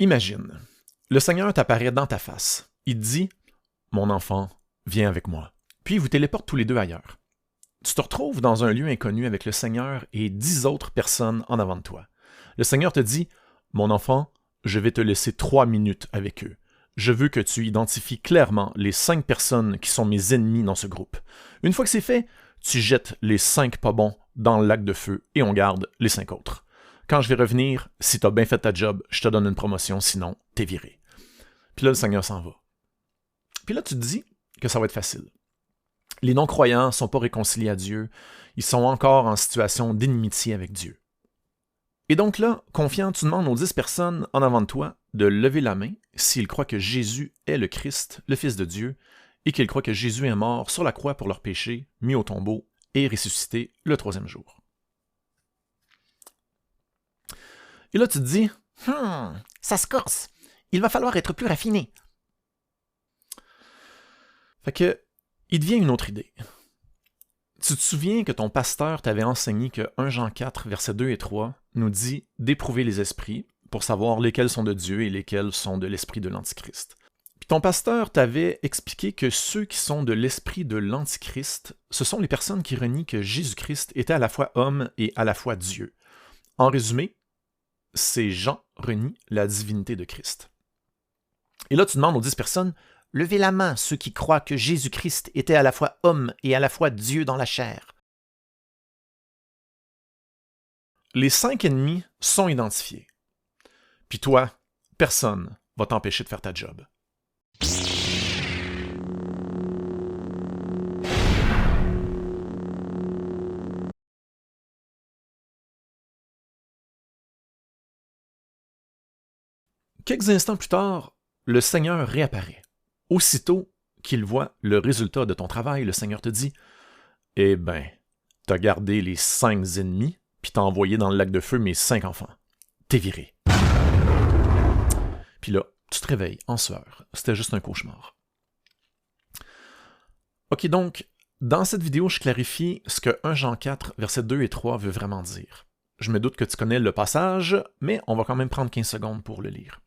Imagine, le Seigneur t'apparaît dans ta face. Il te dit « Mon enfant, viens avec moi ». Puis il vous téléporte tous les deux ailleurs. Tu te retrouves dans un lieu inconnu avec le Seigneur et 10 autres personnes en avant de toi. Le Seigneur te dit « Mon enfant, je vais te laisser 3 minutes avec eux. Je veux que tu identifies clairement les 5 personnes qui sont mes ennemis dans ce groupe. Une fois que c'est fait, tu jettes les 5 pas bons dans le lac de feu et on garde les 5 autres. Quand je vais revenir, si tu as bien fait ta job, je te donne une promotion, sinon, t'es viré. » Puis là, le Seigneur s'en va. Puis là, tu te dis que ça va être facile. Les non-croyants ne sont pas réconciliés à Dieu, ils sont encore en situation d'inimitié avec Dieu. Et donc là, confiant, tu demandes aux 10 personnes en avant de toi de lever la main s'ils croient que Jésus est le Christ, le Fils de Dieu, et qu'ils croient que Jésus est mort sur la croix pour leurs péchés, mis au tombeau et ressuscité le 3e jour. Et là, tu te dis, ça se corse. Il va falloir être plus raffiné. Fait que, il devient une autre idée. Tu te souviens que ton pasteur t'avait enseigné que 1 Jean 4, versets 2 et 3 nous dit d'éprouver les esprits pour savoir lesquels sont de Dieu et lesquels sont de l'esprit de l'Antichrist. Puis ton pasteur t'avait expliqué que ceux qui sont de l'esprit de l'Antichrist, ce sont les personnes qui renient que Jésus-Christ était à la fois homme et à la fois Dieu. En résumé, ces gens renient la divinité de Christ. Et là, tu demandes aux 10 personnes, « Levez la main, ceux qui croient que Jésus-Christ était à la fois homme et à la fois Dieu dans la chair. » Les 5 ennemis sont identifiés. Puis toi, personne va t'empêcher de faire ta job. Quelques instants plus tard, le Seigneur réapparaît. Aussitôt qu'il voit le résultat de ton travail, le Seigneur te dit « Eh ben, t'as gardé les 5 ennemis, puis t'as envoyé dans le lac de feu mes 5 enfants. T'es viré. » Puis là, tu te réveilles en sueur. C'était juste un cauchemar. Ok, donc, dans cette vidéo, je clarifie ce que 1 Jean 4, versets 2 et 3 veut vraiment dire. Je me doute que tu connais le passage, mais on va quand même prendre 15 secondes pour le lire.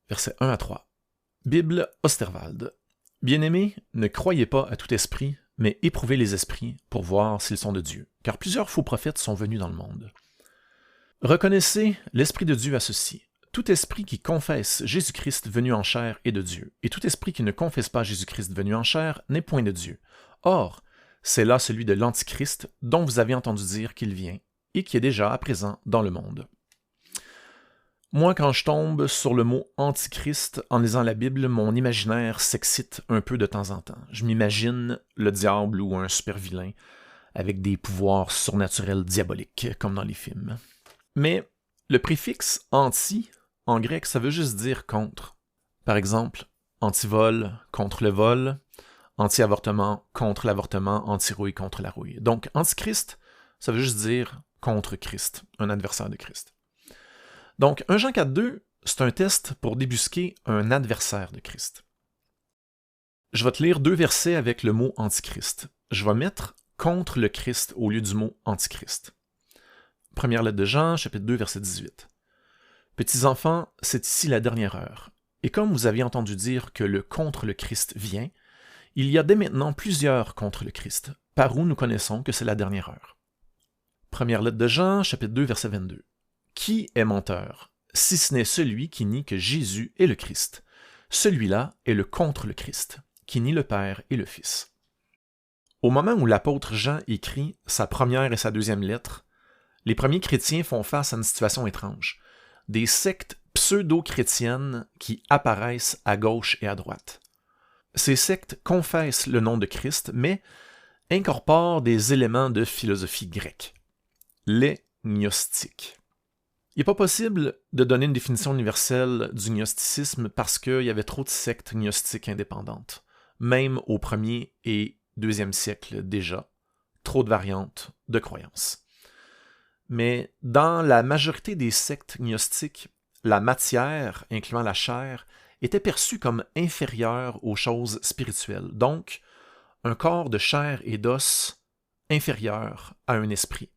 Versets 1 à 3. Bible Osterwald. Bien-aimés, ne croyez pas à tout esprit, mais éprouvez les esprits pour voir s'ils sont de Dieu, car plusieurs faux prophètes sont venus dans le monde. Reconnaissez l'Esprit de Dieu à ceci. Tout esprit qui confesse Jésus-Christ venu en chair est de Dieu, et tout esprit qui ne confesse pas Jésus-Christ venu en chair n'est point de Dieu. Or, c'est là celui de l'Antichrist dont vous avez entendu dire qu'il vient, et qui est déjà à présent dans le monde. Moi, quand je tombe sur le mot « antichrist » en lisant la Bible, mon imaginaire s'excite un peu de temps en temps. Je m'imagine le diable ou un super vilain avec des pouvoirs surnaturels diaboliques, comme dans les films. Mais le préfixe « anti » en grec, ça veut juste dire « contre ». Par exemple, anti-vol contre le vol, anti-avortement contre l'avortement, anti-rouille contre la rouille. Donc, antichrist, ça veut juste dire « contre Christ », un adversaire de Christ. Donc, 1 Jean 4.2, c'est un test pour débusquer un adversaire de Christ. Je vais te lire 2 versets avec le mot antichrist. Je vais mettre contre le Christ au lieu du mot antichrist. Première lettre de Jean, chapitre 2, verset 18. Petits enfants, c'est ici la dernière heure. Et comme vous avez entendu dire que le contre le Christ vient, il y a dès maintenant plusieurs contre le Christ, par où nous connaissons que c'est la dernière heure. Première lettre de Jean, chapitre 2, verset 22. Qui est menteur, si ce n'est celui qui nie que Jésus est le Christ? Celui-là est le contre le Christ, qui nie le Père et le Fils. Au moment où l'apôtre Jean écrit sa première et sa deuxième lettre, les premiers chrétiens font face à une situation étrange. Des sectes pseudo-chrétiennes qui apparaissent à gauche et à droite. Ces sectes confessent le nom de Christ, mais incorporent des éléments de philosophie grecque. Les gnostiques. Il n'est pas possible de donner une définition universelle du gnosticisme parce qu'il y avait trop de sectes gnostiques indépendantes. Même au 1er et 2e siècle déjà, trop de variantes de croyances. Mais dans la majorité des sectes gnostiques, la matière, incluant la chair, était perçue comme inférieure aux choses spirituelles. Donc, un corps de chair et d'os inférieur à un esprit.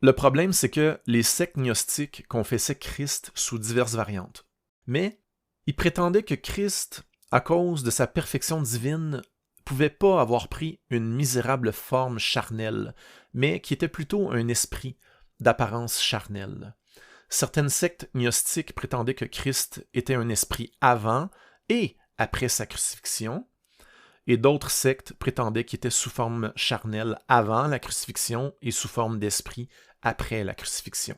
Le problème, c'est que les sectes gnostiques confessaient Christ sous diverses variantes. Mais ils prétendaient que Christ, à cause de sa perfection divine, pouvait pas avoir pris une misérable forme charnelle, mais qui était plutôt un esprit d'apparence charnelle. Certaines sectes gnostiques prétendaient que Christ était un esprit avant et après sa crucifixion, et d'autres sectes prétendaient qu'il était sous forme charnelle avant la crucifixion et sous forme d'esprit après la crucifixion.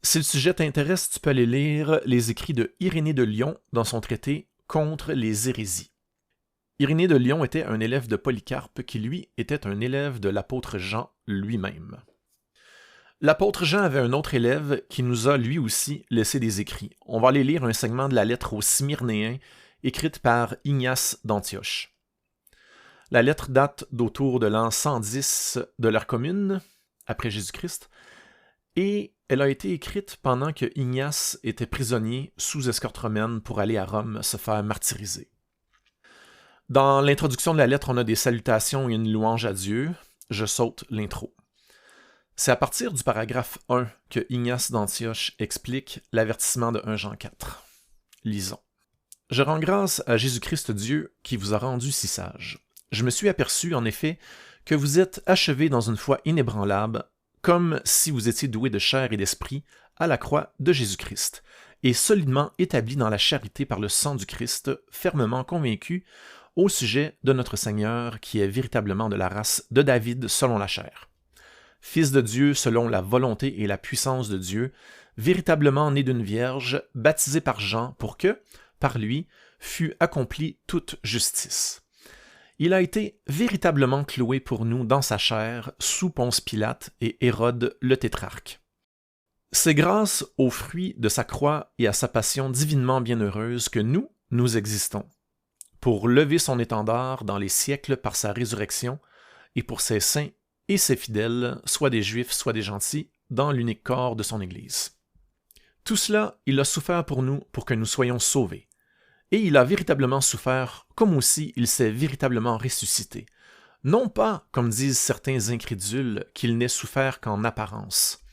Si le sujet t'intéresse, tu peux aller lire les écrits de Irénée de Lyon dans son traité Contre les hérésies. Irénée de Lyon était un élève de Polycarpe qui, lui, était un élève de l'apôtre Jean lui-même. L'apôtre Jean avait un autre élève qui nous a lui aussi laissé des écrits. On va aller lire un segment de la lettre aux Smyrnéens écrite par Ignace d'Antioche. La lettre date d'autour de l'an 110 de l'ère commune, après Jésus-Christ, et elle a été écrite pendant que Ignace était prisonnier sous escorte romaine pour aller à Rome se faire martyriser. Dans l'introduction de la lettre, on a des salutations et une louange à Dieu. Je saute l'intro. C'est à partir du paragraphe 1 que Ignace d'Antioche explique l'avertissement de 1 Jean 4. Lisons. « Je rends grâce à Jésus-Christ Dieu qui vous a rendu si sage. Je me suis aperçu, en effet, que vous êtes achevés dans une foi inébranlable, comme si vous étiez doués de chair et d'esprit à la croix de Jésus-Christ, et solidement établis dans la charité par le sang du Christ, fermement convaincus au sujet de notre Seigneur, qui est véritablement de la race de David selon la chair. Fils de Dieu selon la volonté et la puissance de Dieu, véritablement né d'une vierge, baptisé par Jean pour que, par lui, fût accomplie toute justice. Il a été véritablement cloué pour nous dans sa chair, sous Ponce Pilate et Hérode le tétrarque. C'est grâce aux fruits de sa croix et à sa passion divinement bienheureuse que nous existons, pour lever son étendard dans les siècles par sa résurrection, et pour ses saints et ses fidèles, soit des Juifs, soit des gentils, dans l'unique corps de son Église. Tout cela, il a souffert pour nous, pour que nous soyons sauvés. Et il a véritablement souffert, comme aussi il s'est véritablement ressuscité. Non pas, comme disent certains incrédules, qu'il n'ait souffert qu'en apparence.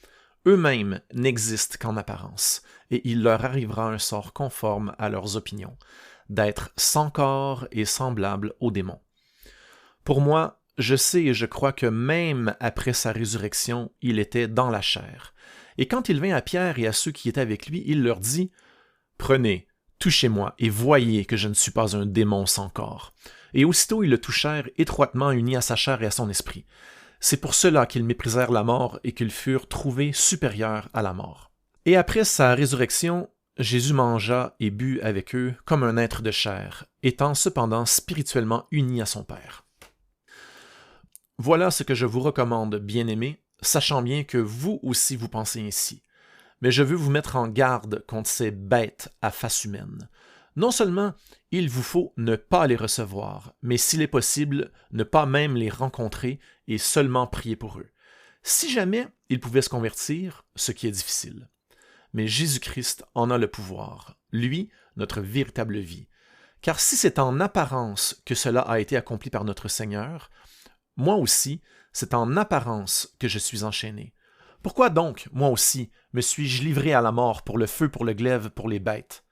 Eux-mêmes n'existent qu'en apparence, et il leur arrivera un sort conforme à leurs opinions, d'être sans corps et semblables aux démons. Pour moi, je sais et je crois que même après sa résurrection, il était dans la chair. Et quand il vint à Pierre et à ceux qui étaient avec lui, il leur dit « Prenez, touchez-moi et voyez que je ne suis pas un démon sans corps. » Et aussitôt ils le touchèrent, étroitement unis à sa chair et à son esprit. C'est pour cela qu'ils méprisèrent la mort et qu'ils furent trouvés supérieurs à la mort. Et après sa résurrection, Jésus mangea et but avec eux comme un être de chair, étant cependant spirituellement uni à son Père. Voilà ce que je vous recommande, bien-aimés, sachant bien que vous aussi vous pensez ainsi. Mais je veux vous mettre en garde contre ces bêtes à face humaine. Non seulement il vous faut ne pas les recevoir, mais s'il est possible, ne pas même les rencontrer et seulement prier pour eux. Si jamais ils pouvaient se convertir, ce qui est difficile. Mais Jésus-Christ en a le pouvoir, lui, notre véritable vie. Car si c'est en apparence que cela a été accompli par notre Seigneur, moi aussi, c'est en apparence que je suis enchaîné. Pourquoi donc, moi aussi, me suis-je livré à la mort pour le feu, pour le glaive, pour les bêtes?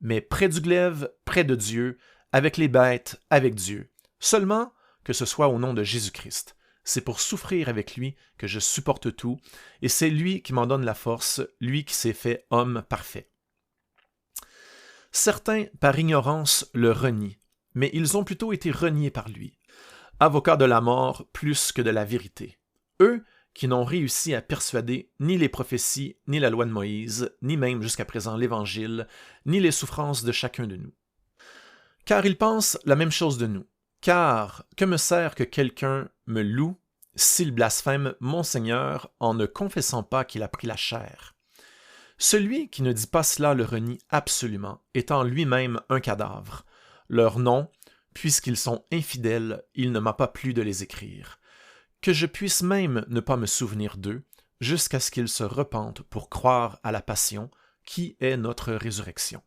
Mais près du glaive, près de Dieu, avec les bêtes, avec Dieu. Seulement que ce soit au nom de Jésus-Christ. C'est pour souffrir avec lui que je supporte tout, et c'est lui qui m'en donne la force, lui qui s'est fait homme parfait. Certains, par ignorance, le renient, mais ils ont plutôt été reniés par lui. Avocats de la mort plus que de la vérité. Eux qui n'ont réussi à persuader ni les prophéties, ni la loi de Moïse, ni même jusqu'à présent l'Évangile, ni les souffrances de chacun de nous. Car ils pensent la même chose de nous. Car que me sert que quelqu'un me loue s'il blasphème mon Seigneur en ne confessant pas qu'il a pris la chair? Celui qui ne dit pas cela le renie absolument, étant lui-même un cadavre. Leur nom, puisqu'ils sont infidèles, il ne m'a pas plu de les écrire. Que je puisse même ne pas me souvenir d'eux, jusqu'à ce qu'ils se repentent pour croire à la passion, qui est notre résurrection.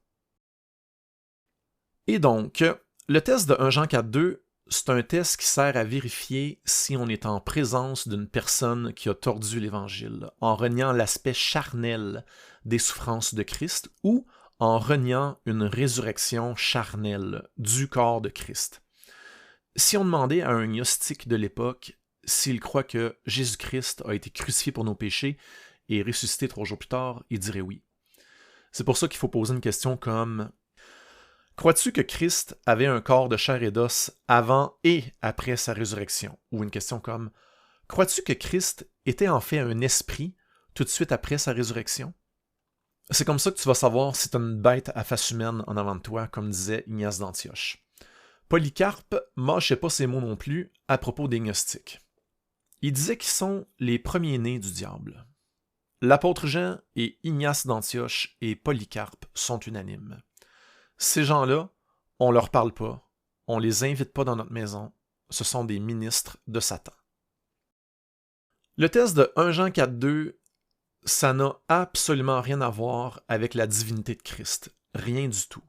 Et donc, le test de 1 Jean 4.2 c'est un test qui sert à vérifier si on est en présence d'une personne qui a tordu l'Évangile, en reniant l'aspect charnel des souffrances de Christ ou en reniant une résurrection charnelle du corps de Christ. Si on demandait à un gnostique de l'époque s'il croit que Jésus-Christ a été crucifié pour nos péchés et ressuscité 3 jours plus tard, il dirait oui. C'est pour ça qu'il faut poser une question comme « Crois-tu que Christ avait un corps de chair et d'os avant et après sa résurrection? » Ou une question comme « Crois-tu que Christ était en fait un esprit tout de suite après sa résurrection? » C'est comme ça que tu vas savoir si tu as une bête à face humaine en avant de toi, comme disait Ignace d'Antioche. Polycarpe mâchait pas ses mots non plus à propos des gnostiques. Il disait qu'ils sont les premiers-nés du diable. L'apôtre Jean et Ignace d'Antioche et Polycarpe sont unanimes. Ces gens-là, on leur parle pas, on les invite pas dans notre maison, ce sont des ministres de Satan. Le test de 1 Jean 4.2, ça n'a absolument rien à voir avec la divinité de Christ, rien du tout.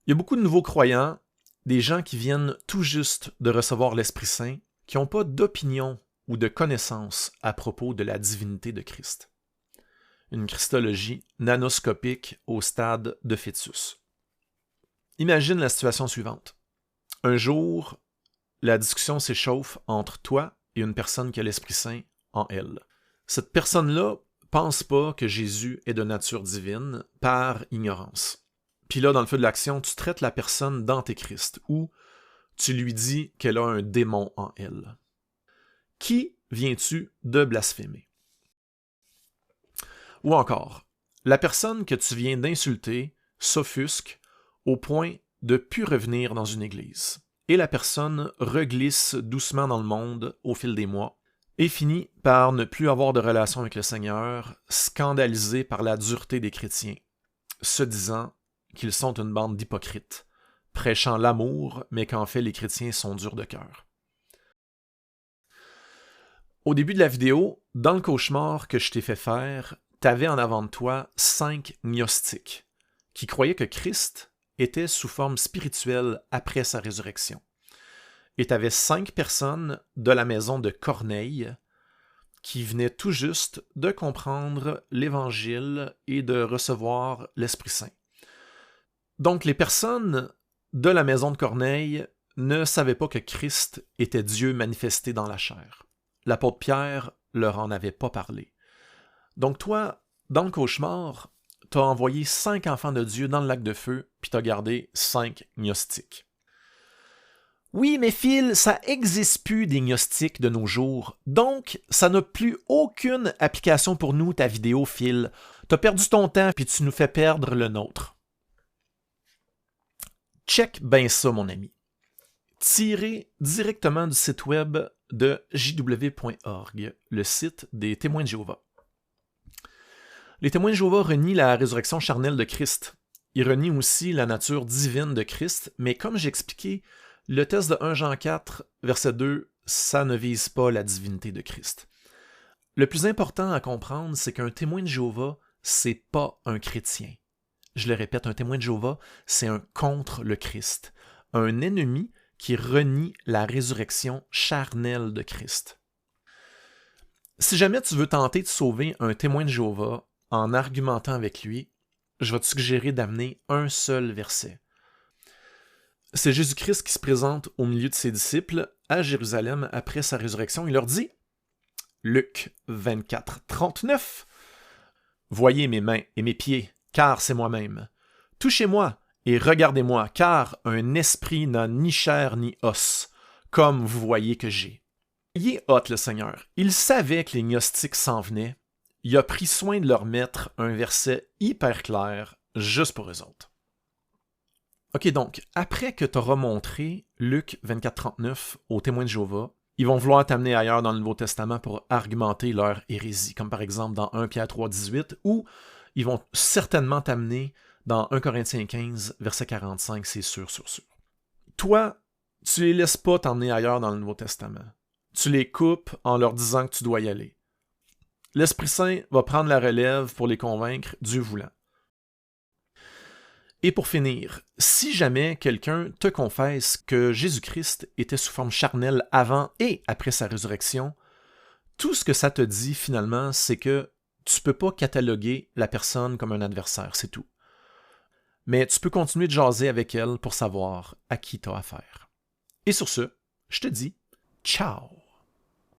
Il y a beaucoup de nouveaux croyants, des gens qui viennent tout juste de recevoir l'Esprit Saint, qui n'ont pas d'opinion ou de connaissance à propos de la divinité de Christ. Une christologie nanoscopique au stade de fœtus. Imagine la situation suivante. Un jour, la discussion s'échauffe entre toi et une personne qui a l'Esprit Saint en elle. Cette personne-là pense pas que Jésus est de nature divine par ignorance. Puis là, dans le feu de l'action, tu traites la personne d'antéchrist ou tu lui dis qu'elle a un démon en elle. Qui viens-tu de blasphémer? Ou encore, la personne que tu viens d'insulter s'offusque au point de ne plus revenir dans une église. Et la personne reglisse doucement dans le monde au fil des mois et finit par ne plus avoir de relation avec le Seigneur, scandalisée par la dureté des chrétiens, se disant qu'ils sont une bande d'hypocrites, prêchant l'amour, mais qu'en fait les chrétiens sont durs de cœur. Au début de la vidéo, dans le cauchemar que je t'ai fait faire, t'avais en avant de toi 5 gnostiques qui croyaient que Christ était sous forme spirituelle après sa résurrection. Et t'avais 5 personnes de la maison de Corneille qui venaient tout juste de comprendre l'Évangile et de recevoir l'Esprit Saint. Donc les personnes de la maison de Corneille ne savaient pas que Christ était Dieu manifesté dans la chair. L'apôtre Pierre leur en avait pas parlé. Donc toi, dans le cauchemar, t'as envoyé 5 enfants de Dieu dans le lac de feu, puis t'as gardé 5 gnostiques. Oui, mais Phil, ça n'existe plus des gnostiques de nos jours, donc ça n'a plus aucune application pour nous, ta vidéo, Phil. T'as perdu ton temps, puis tu nous fais perdre le nôtre. Check ben ça, mon ami. Tiré directement du site web de jw.org, le site des Témoins de Jéhovah. Les Témoins de Jéhovah renient la résurrection charnelle de Christ. Ils renient aussi la nature divine de Christ, mais comme j'ai expliqué, le test de 1 Jean 4, verset 2, ça ne vise pas la divinité de Christ. Le plus important à comprendre, c'est qu'un témoin de Jéhovah, c'est pas un chrétien. Je le répète, un témoin de Jéhovah, c'est un contre le Christ, un ennemi qui renie la résurrection charnelle de Christ. Si jamais tu veux tenter de sauver un témoin de Jéhovah en argumentant avec lui, je vais te suggérer d'amener un seul verset. C'est Jésus-Christ qui se présente au milieu de ses disciples à Jérusalem après sa résurrection. Il leur dit, Luc 24, 39, « Voyez mes mains et mes pieds, car c'est moi-même. Touchez-moi et regardez-moi, car un esprit n'a ni chair ni os, comme vous voyez que j'ai. » Il est hot, le Seigneur. Il savait que les gnostiques s'en venaient. Il a pris soin de leur mettre un verset hyper clair, juste pour eux autres. Ok, donc, après que tu auras montré Luc 24, 39 aux témoins de Jéhovah, ils vont vouloir t'amener ailleurs dans le Nouveau Testament pour argumenter leur hérésie, comme par exemple dans 1 Pierre 3, 18, ou ils vont certainement t'amener dans 1 Corinthiens 15, verset 45, c'est sûr. Toi, tu les laisses pas t'emmener ailleurs dans le Nouveau Testament. Tu les coupes en leur disant que tu dois y aller. L'Esprit Saint va prendre la relève pour les convaincre, Dieu voulant. Et pour finir, si jamais quelqu'un te confesse que Jésus-Christ était sous forme charnelle avant et après sa résurrection, tout ce que ça te dit finalement, c'est que tu peux pas cataloguer la personne comme un adversaire, c'est tout. Mais tu peux continuer de jaser avec elle pour savoir à qui tu as affaire. Et sur ce, je te dis ciao!